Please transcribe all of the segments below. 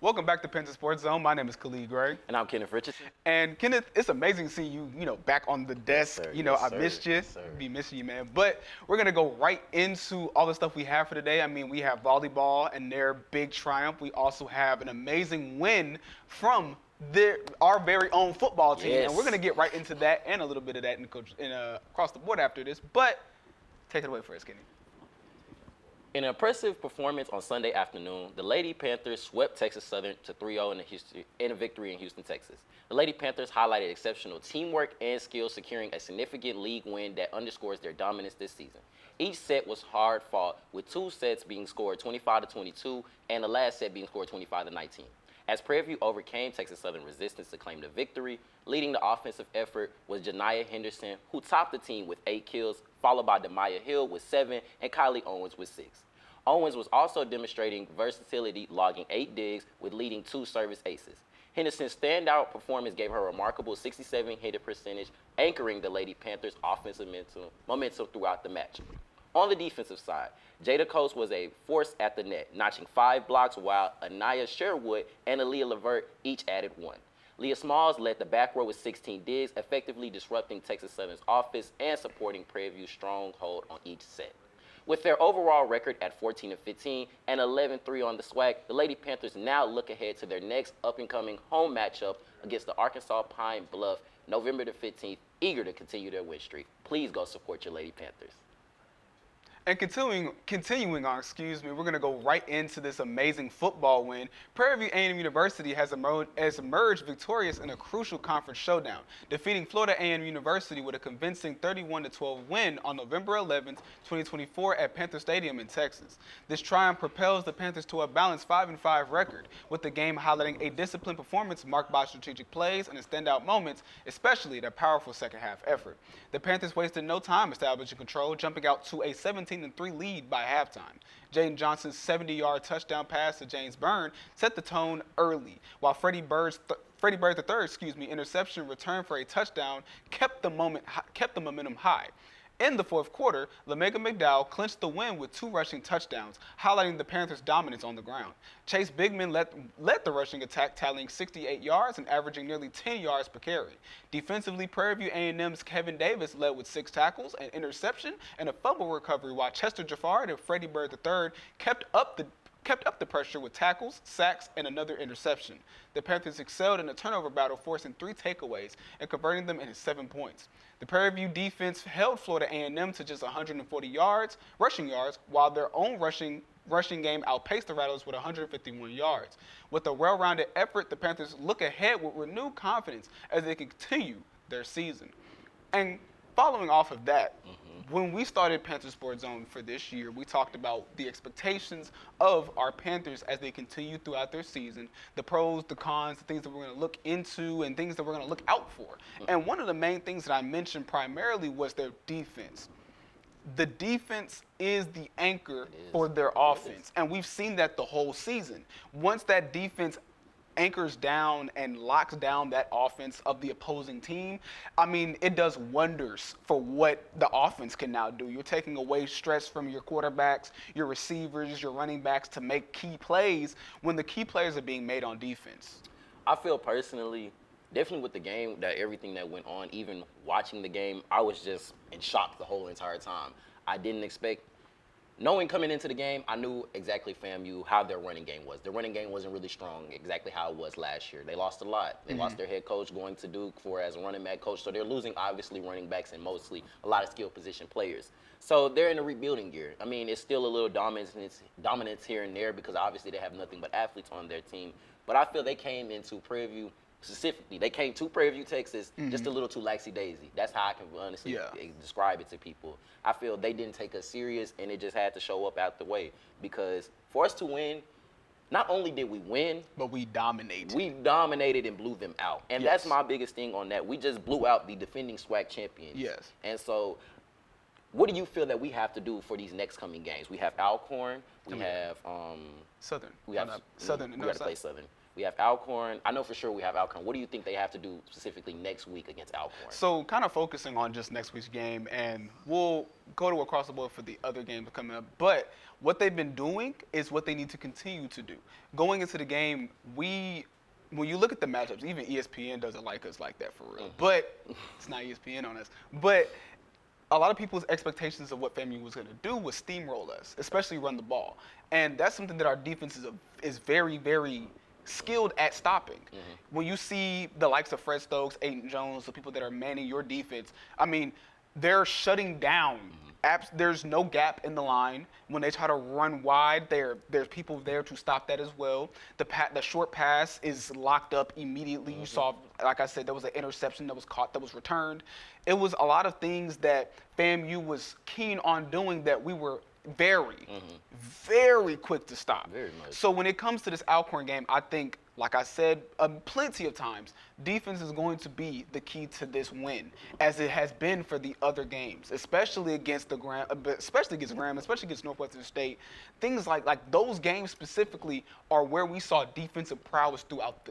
Welcome back to Panther Sports Zone. My name is Khalid Gray. And I'm Kenneth Richardson. And Kenneth, it's amazing seeing you, back on the desk. Yes, I missed you. Be missing you, man. But we're going to go right into all the stuff we have for today. I mean, we have volleyball and their big triumph. We also have an amazing win from our very own football team. Yes. And we're going to get right into that and a little bit of that across the board after this. But take it away for us, Kenny. In an impressive performance on Sunday afternoon, the Lady Panthers swept Texas Southern to 3-0 in a victory in Houston, Texas. The Lady Panthers highlighted exceptional teamwork and skill, securing a significant league win that underscores their dominance this season. Each set was hard-fought, with 2 sets being scored 25-22 and the last set being scored 25-19. As Prairie View overcame Texas Southern resistance to claim the victory, leading the offensive effort was Janiyah Henderson, who topped the team with 8 kills, followed by Demaya Hill with 7 and Kylie Owens with 6. Owens was also demonstrating versatility, logging 8 digs with leading 2 service aces. Henderson's standout performance gave her a remarkable 67 hit percentage, anchoring the Lady Panthers' offensive momentum throughout the match. On the defensive side, Jada Coates was a force at the net, notching 5 blocks, while Anaya Sherwood and Aaliyah Levert each added 1. Leah Smalls led the back row with 16 digs, effectively disrupting Texas Southern's offense and supporting Prairie View's stronghold on each set. With their overall record at 14-15 and 11-3 on the SWAC, the Lady Panthers now look ahead to their next up-and-coming home matchup against the Arkansas Pine Bluff, November the 15th, eager to continue their win streak. Please go support your Lady Panthers. And continuing on, we're going to go right into this amazing football win. Prairie View A&M University has emerged victorious in a crucial conference showdown, defeating Florida A&M University with a convincing 31-12 win on November 11th, 2024 at Panther Stadium in Texas. This triumph propels the Panthers to a balanced 5-5 record, with the game highlighting a disciplined performance marked by strategic plays and standout moments, especially their powerful second-half effort. The Panthers wasted no time establishing control, jumping out to a 17-3 lead by halftime. Jaden Johnson's 70-yard touchdown pass to James Byrne set the tone early, while Freddie Bird's III interception return for a touchdown kept the momentum high. In the fourth quarter, LaMega McDowell clinched the win with 2 rushing touchdowns, highlighting the Panthers' dominance on the ground. Chase Bigman led the rushing attack, tallying 68 yards and averaging nearly 10 yards per carry. Defensively, Prairie View A&M's Kevin Davis led with 6 tackles, an interception, and a fumble recovery, while Chester Jafar and Freddie Bird III kept up the pressure with tackles, sacks, and another interception. The Panthers excelled in the turnover battle, forcing 3 takeaways and converting them into 7 points. The Prairie View defense held Florida A&M to just 140 rushing yards, while their own rushing game outpaced the Rattlers with 151 yards. With a well-rounded effort, the Panthers look ahead with renewed confidence as they continue their season. And following off of that, when we started Panther Sports Zone for this year, we talked about the expectations of our Panthers as they continue throughout their season, the pros, the cons, the things that we're going to look into, and things that we're going to look out for. And one of the main things that I mentioned primarily was their defense. The defense is the anchor for their offense, and we've seen that the whole season. Once that defense anchors down and locks down that offense of the opposing team, I mean, it does wonders for what the offense can now do. You're taking away stress from your quarterbacks, your receivers, your running backs to make key plays when the key plays are being made on defense. I feel personally, definitely with the game, that everything that went on, even watching the game, I was just in shock the whole entire time. I didn't expect. Knowing coming into the game, I knew exactly FAMU how their running game was. Their running game wasn't really strong, exactly how it was last year. They lost a lot. They lost their head coach going to Duke as a running back coach, so they're losing, obviously, running backs and mostly a lot of skill position players. So they're in a rebuilding year. I mean, it's still a little dominance here and there because obviously they have nothing but athletes on their team. But I feel they came into Prairie View specifically. They came to Prairie View, Texas, just a little too laxy-daisy. That's how I can honestly describe it to people. I feel they didn't take us serious, and it just had to show up out the way. Because for us to win, not only did we win, but we dominated. We dominated and blew them out. And that's my biggest thing on that. We just blew out the defending SWAC champions. Yes. And so what do you feel that we have to do for these next coming games? We have Alcorn. We have Southern. We have Southern. We got to play Southern. We have Alcorn. I know for sure we have Alcorn. What do you think they have to do specifically next week against Alcorn? So kind of focusing on just next week's game, and we'll go to across the board for the other games coming up. But what they've been doing is what they need to continue to do. Going into the game, when you look at the matchups, even ESPN doesn't like us like that for real. But it's not ESPN on us. But a lot of people's expectations of what FAMU was going to do was steamroll us, especially run the ball. And that's something that our defense is very, very skilled at stopping. When you see the likes of Fred Stokes, Aiden Jones, the people that are manning your defense, I mean, they're shutting down. There's no gap in the line. When they try to run wide, there's people there to stop that as well. The short pass is locked up immediately. You saw, like I said, there was an interception that was caught, that was returned. It was a lot of things that FAMU was keen on doing that we were very, very quick to stop. Very much. So when it comes to this Alcorn game, I think, like I said plenty of times, defense is going to be the key to this win, as it has been for the other games, especially against Graham, especially against Northwestern State. Things like those games specifically are where we saw defensive prowess throughout.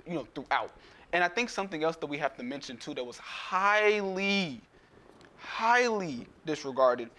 And I think something else that we have to mention too that was highly disregarded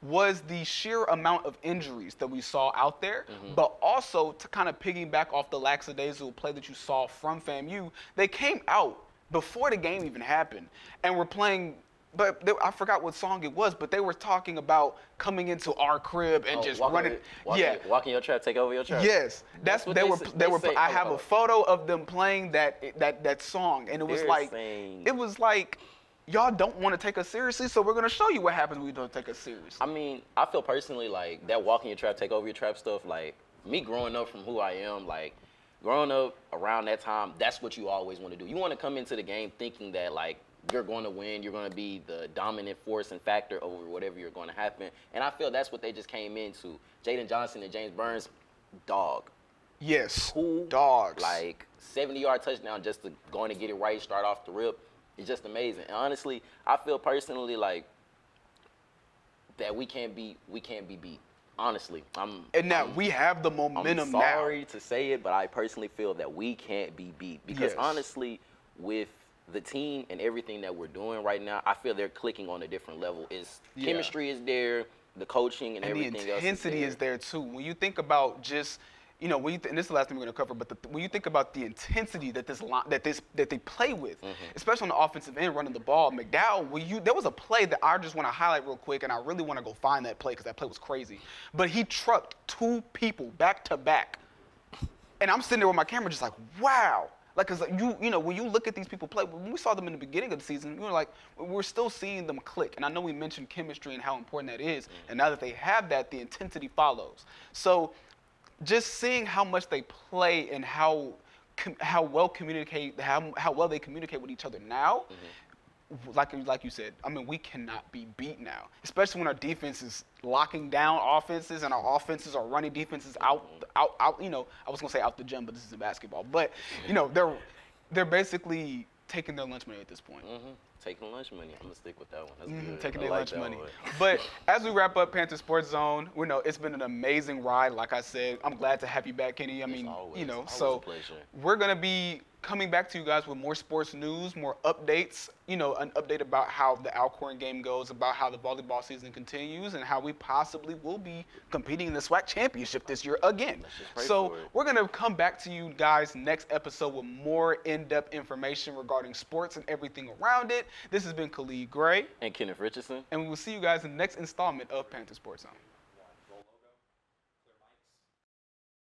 was the sheer amount of injuries that we saw out there, but also to kind of piggyback off the lackadaisical play that you saw from FAMU, they came out before the game even happened and were playing, I forgot what song it was, but they were talking about coming into our crib and just running. Walking your trap, take over your trap. Yes, that's what they were. I have a photo of them playing that song, and it was like, y'all don't want to take us seriously, so we're going to show you what happens when we don't take us seriously. I mean, I feel personally like that walking your trap, take over your trap stuff, like me growing up from who I am, like growing up around that time, that's what you always want to do. You want to come into the game thinking that like you're going to win, you're going to be the dominant force and factor over whatever you're going to happen. And I feel that's what they just came into. Jaden Johnson and James Burns, dog. Yes, cool dogs. Like 70-yard touchdown just to go in and get it right, start off the rip. It's just amazing. And honestly, I feel personally like that we can't be beat. Honestly, we have the momentum now. I'm sorry to say it, but I personally feel that we can't be beat because honestly, with the team and everything that we're doing right now, I feel they're clicking on a different level. Chemistry is there, the coaching and everything else. The intensity is there too. When you think about just and this is the last thing we're going to cover, but when you think about the intensity that they play with, especially on the offensive end, running the ball, McDowell, there was a play that I just want to highlight real quick, and I really want to go find that play because that play was crazy. But he trucked two people back to back, and I'm sitting there with my camera just like, wow. Like, cause when you look at these people play, when we saw them in the beginning of the season, we were like, we're still seeing them click. And I know we mentioned chemistry and how important that is, and now that they have that, the intensity follows. So just seeing how much they play and how well they communicate with each other now, like you said, I mean, we cannot be beat now, especially when our defense is locking down offenses and our offenses are running defenses out. I was gonna say out the gym, but this is basketball. But they're basically taking their lunch money at this point. Taking lunch money. I'm gonna stick with that one. That's good. Taking their lunch money. But as we wrap up Panther Sports Zone, it's been an amazing ride. Like I said, I'm glad to have you back, Kenny. I mean, always so a pleasure. We're gonna be coming back to you guys with more sports news, more updates, an update about how the Alcorn game goes, about how the volleyball season continues, and how we possibly will be competing in the SWAC championship this year again. So we're going to come back to you guys next episode with more in-depth information regarding sports and everything around it. This has been Khalid Gray. And Kenneth Richardson. And we will see you guys in the next installment of Panther Sports Zone.